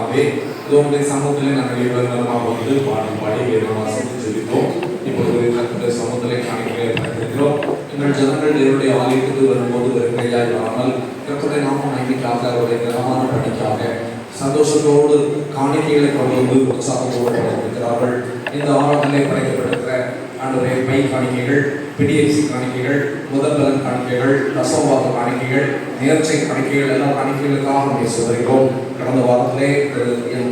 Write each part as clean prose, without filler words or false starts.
பிதாவே, உங்களுடைய சமூகத்திலே நாங்கள் இவ்வளவு வந்து பாடி வேதம் வாசித்து ஜெபித்தோம். இப்பொழுது கர்த்தருடைய சமூகத்திலே காணிக்கைகளை படைத்திருக்கிறோம். எங்கள் ஜனங்கள் தேவனுடைய ஆலயத்துக்கு வரும்போது வெறுங்கையாய் வராமல் கர்த்தருடைய நாமம் மகிமைக்காக, அவருடைய கனமான பணிக்காக சந்தோஷத்தோடு காணிக்கைகளை கொண்டு வந்து உற்சாகத்தோடு படைத்திருக்கிறார்கள். இந்த ஆராதனை படைக்கப்பட்டிருக்கிற ஆண்டவரே பை காணிக்கைகள், பிடிஎஃப்சி காணிக்கைகள், முதல் பலன் காணிக்கைகள், தசமபாக காணிக்கைகள், நேர்ச்சை காணிக்கைகள் எல்லாம் காணிக்கைகளுக்காக நம்ம சொல்கிறோம். கடந்த வாரத்திலே என்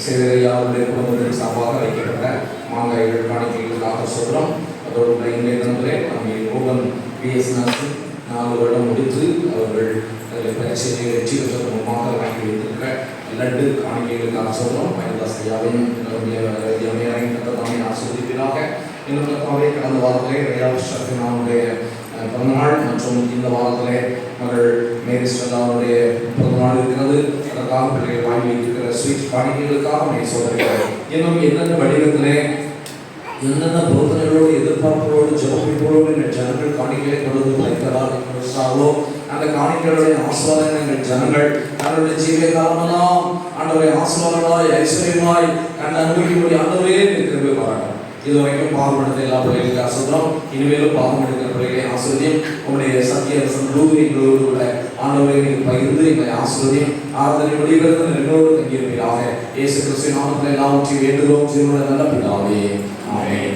சேவையாளருடைய குடும்பத்தின் சார்பாக வைக்கப்பட்ட மாங்காய்கள் காணிக்கைகளுக்காக சொல்கிறோம். அதோடு இன்றைய தினத்திலே நம்ம ரூபன் பிஎஸ் நர்சிங் 4 வருடம் முடித்து அவர்கள் அதில் பரீட்சையை வெற்றி பெற்றது முன்பாக வாங்கி வைத்திருக்கிற லட்டு காணிக்கைகளுக்காக சொல்கிறோம். பயன்தாசையாவையும் கத்ததாமே ஆசிரியர்களாக இன்னொரு கடந்த வாரத்திலே ரயாவுடைய பிறந்தநாள் மற்றும் இந்த வாரத்திலே மகள் மேரி ஸ்டெல்லாவுடைய பிறந்தநாள் இருக்கிறது. அதற்காக பிள்ளைகள் வாங்கி வைத்திருக்கிற ஸ்வீட் காணிக்கைகளுக்காக சொல்கிறேன். இன்னும் என்னென்ன வடிவத்திலே என்னென்ன பொருத்தனைகளோடு எதிர்பார்ப்புகளோடு ஜபமிப்போடு எங்கள் ஜனங்கள் காணிக்கைகளை கொண்டு வைக்கிறார்களோ அந்த காணிக்கைகளுடைய ஆசீர்வாதங்கள் எங்கள் ஜனங்கள் தன்னுடைய ஜீவிய காலமெல்லாம் ஆண்டவரை ஆசீர்வாதமாய் ஐஸ்வர்யமாய் கண்டு அனுபவிக்கக்கூடிய ஆண்டவரே திரும்பி பாராட்டும். இதுவரைக்கும் பாவம் எடுத்த எல்லா பிள்ளைகளுக்கு ஆசிர்வாதம், இனிமேலும் பாவம் எடுக்கிற பிள்ளைகளை ஆசிர்வதியும். உங்களுடைய சத்தியரசன் எங்களோடு உள்ள ஆண்டவரை பகிர்ந்து எங்களை ஆசிர்வதியும். ஆராதனை முடிகிறது எங்களோடு தங்கியிருப்பீராக. இயேசு கிறிஸ்துவின் நாமத்தில் எல்லாவற்றையும் வேண்டுகிறோம். ஜீவனுள்ள நல்ல பிதாவே, ஆமென்.